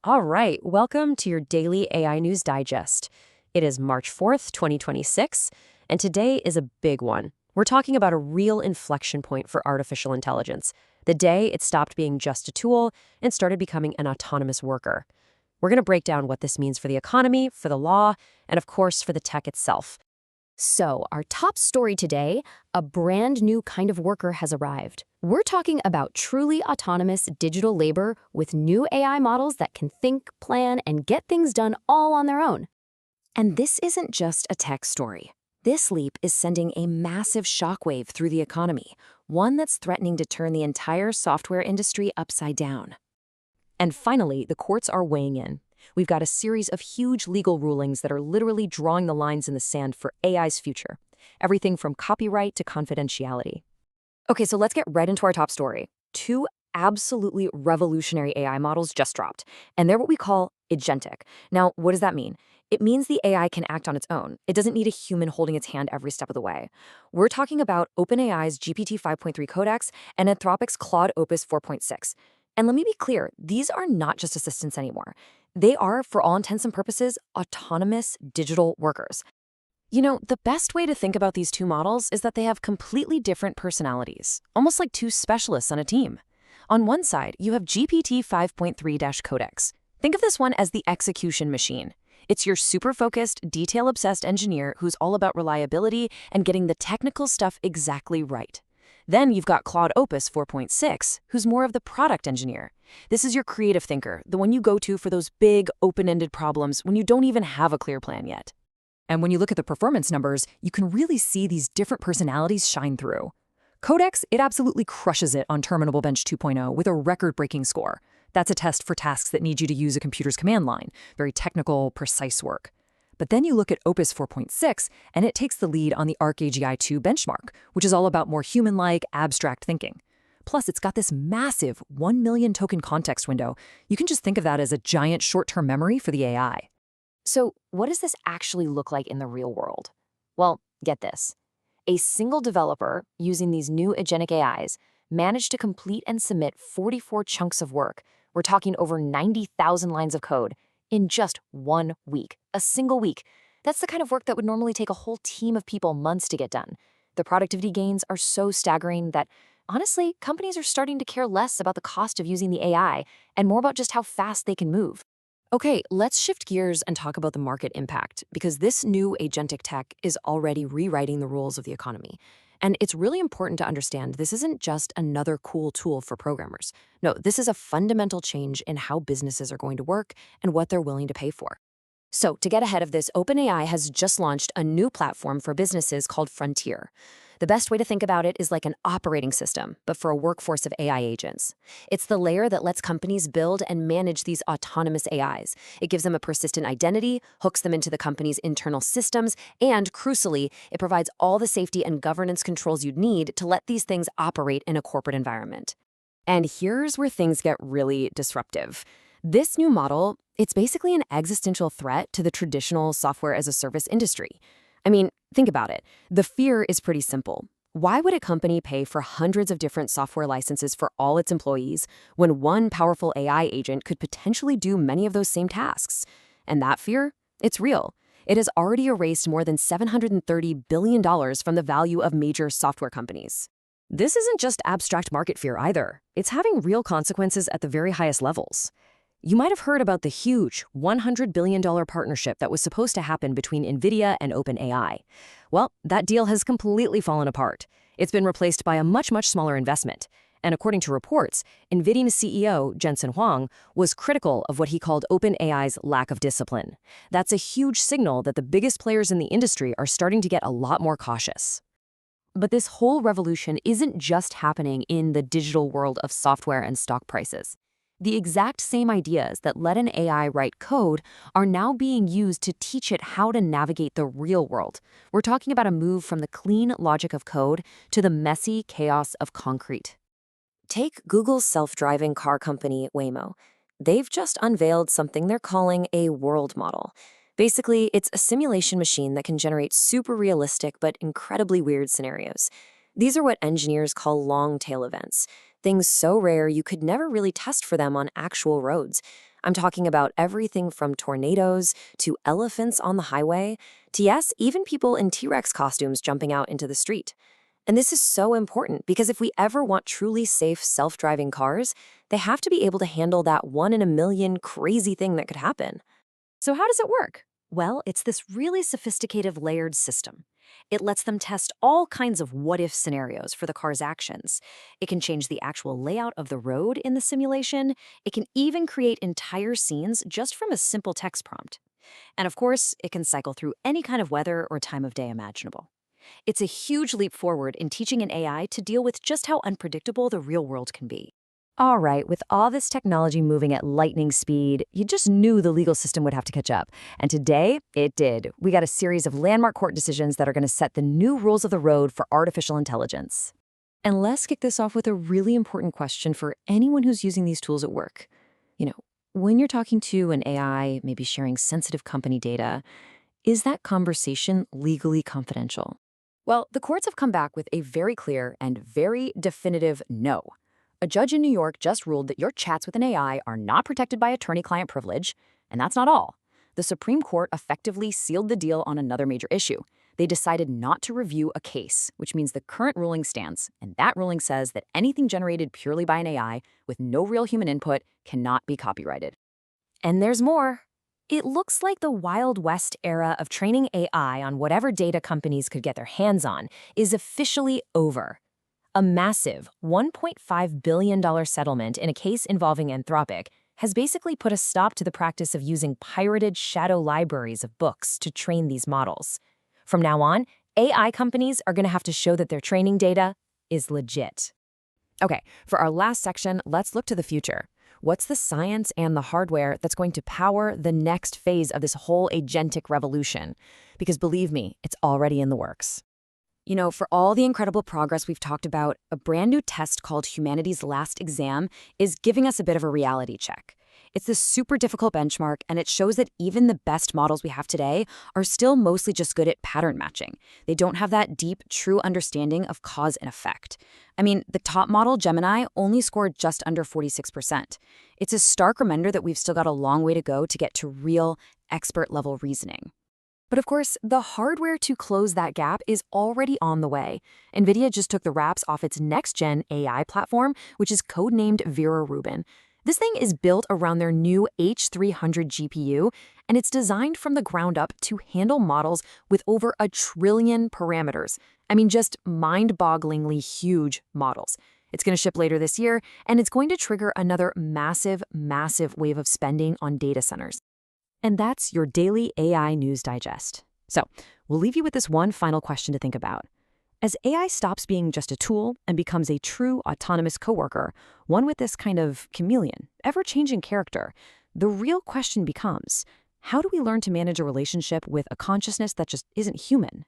All right, welcome to your daily AI News Digest. It is March 4th, 2026, and today is a big one. We're talking about a real inflection point for artificial intelligence, the day it stopped being just a tool and started becoming an autonomous worker. We're going to break down what this means for the economy, for the law, and of course for the tech itself. So, our top story today, a brand new kind of worker has arrived. We're talking about truly autonomous digital labor with new AI models that can think, plan, and get things done all on their own. And this isn't just a tech story. This leap is sending a massive shockwave through the economy, one that's threatening to turn the entire software industry upside down. And finally, the courts are weighing in. We've got a series of huge legal rulings that are literally drawing the lines in the sand for AI's future. Everything from copyright to confidentiality. Okay, so let's get right into our top story. Two absolutely revolutionary AI models just dropped, and they're what we call agentic. Now, what does that mean? It means the AI can act on its own. It doesn't need a human holding its hand every step of the way. We're talking about OpenAI's GPT-5.3-Codex and Anthropic's Claude Opus 4.6. And let me be clear, these are not just assistants anymore. They are, for all intents and purposes, autonomous digital workers. You know, the best way to think about these two models is that they have completely different personalities, almost like two specialists on a team. On one side, you have GPT-5.3-Codex. Think of this one as the execution machine. It's your super-focused, detail-obsessed engineer who's all about reliability and getting the technical stuff exactly right. Then you've got Claude Opus 4.6, who's more of the product engineer. This is your creative thinker, the one you go to for those big, open-ended problems when you don't even have a clear plan yet. And when you look at the performance numbers, you can really see these different personalities shine through. Codex, it absolutely crushes it on Terminable Bench 2.0 with a record-breaking score. That's a test for tasks that need you to use a computer's command line, very technical, precise work. But then you look at Opus 4.6, and it takes the lead on the ArcAGI-2 benchmark, which is all about more human-like, abstract thinking. Plus, it's got this massive 1 million token context window. You can just think of that as a giant short-term memory for the AI. So, what does this actually look like in the real world? Well, get this. A single developer using these new agentic AIs managed to complete and submit 44 chunks of work. We're talking over 90,000 lines of code in just 1 week, a single week. That's the kind of work that would normally take a whole team of people months to get done. The productivity gains are so staggering that, honestly, companies are starting to care less about the cost of using the AI and more about just how fast they can move. Okay, let's shift gears and talk about the market impact, because this new agentic tech is already rewriting the rules of the economy. And it's really important to understand this isn't just another cool tool for programmers. No, this is a fundamental change in how businesses are going to work and what they're willing to pay for. So, to get ahead of this, OpenAI has just launched a new platform for businesses called Frontier. The best way to think about it is like an operating system, but for a workforce of AI agents. It's the layer that lets companies build and manage these autonomous AIs. It gives them a persistent identity, hooks them into the company's internal systems, and, crucially, it provides all the safety and governance controls you'd need to let these things operate in a corporate environment. And here's where things get really disruptive. This new model, it's basically an existential threat to the traditional software-as-a-service industry. I mean, think about it. The fear is pretty simple. Why would a company pay for hundreds of different software licenses for all its employees when one powerful AI agent could potentially do many of those same tasks? And that fear? It's real. It has already erased more than $730 billion from the value of major software companies. This isn't just abstract market fear either. It's having real consequences at the very highest levels. You might have heard about the huge $100 billion partnership that was supposed to happen between NVIDIA and OpenAI. Well, that deal has completely fallen apart. It's been replaced by a much smaller investment. And according to reports, NVIDIA's CEO, Jensen Huang, was critical of what he called OpenAI's lack of discipline. That's a huge signal that the biggest players in the industry are starting to get a lot more cautious. But this whole revolution isn't just happening in the digital world of software and stock prices. The exact same ideas that let an AI write code are now being used to teach it how to navigate the real world. We're talking about a move from the clean logic of code to the messy chaos of concrete. Take Google's self-driving car company, Waymo. They've just unveiled something they're calling a world model. Basically, it's a simulation machine that can generate super realistic but incredibly weird scenarios. These are what engineers call long-tail events. Things so rare you could never really test for them on actual roads. I'm talking about everything from tornadoes to elephants on the highway to, yes, even people in T-Rex costumes jumping out into the street. And this is so important because if we ever want truly safe self-driving cars, they have to be able to handle that 1 in a million crazy thing that could happen. So how does it work? Well, it's this really sophisticated layered system. It lets them test all kinds of what-if scenarios for the car's actions. It can change the actual layout of the road in the simulation. It can even create entire scenes just from a simple text prompt. And of course, it can cycle through any kind of weather or time of day imaginable. It's a huge leap forward in teaching an AI to deal with just how unpredictable the real world can be. All right, with all this technology moving at lightning speed, you just knew the legal system would have to catch up. And today, it did. We got a series of landmark court decisions that are going to set the new rules of the road for artificial intelligence. And let's kick this off with a really important question for anyone who's using these tools at work. When you're talking to an AI, maybe sharing sensitive company data, is that conversation legally confidential? Well, the courts have come back with a very clear and very definitive no. A judge in New York just ruled that your chats with an AI are not protected by attorney-client privilege, and that's not all. The Supreme Court effectively sealed the deal on another major issue. They decided not to review a case, which means the current ruling stands, and that ruling says that anything generated purely by an AI with no real human input cannot be copyrighted. And there's more. It looks like the Wild West era of training AI on whatever data companies could get their hands on is officially over. A massive $1.5 billion settlement in a case involving Anthropic has basically put a stop to the practice of using pirated shadow libraries of books to train these models. From now on, AI companies are going to have to show that their training data is legit. Okay, for our last section, let's look to the future. What's the science and the hardware that's going to power the next phase of this whole agentic revolution? Because believe me, it's already in the works. For all the incredible progress we've talked about, a brand new test called Humanity's Last Exam is giving us a bit of a reality check. It's this super difficult benchmark, and it shows that even the best models we have today are still mostly just good at pattern matching. They don't have that deep, true understanding of cause and effect. The top model, Gemini, only scored just under 46%. It's a stark reminder that we've still got a long way to go to get to real, expert-level reasoning. But of course, the hardware to close that gap is already on the way. NVIDIA just took the wraps off its next-gen AI platform, which is codenamed Vera Rubin. This thing is built around their new H300 GPU, and it's designed from the ground up to handle models with over 1 trillion parameters. Just mind-bogglingly huge models. It's going to ship later this year, and it's going to trigger another massive, massive wave of spending on data centers. And that's your daily AI News Digest. So we'll leave you with this one final question to think about. As AI stops being just a tool and becomes a true autonomous coworker, one with this kind of chameleon, ever-changing character, the real question becomes, how do we learn to manage a relationship with a consciousness that just isn't human?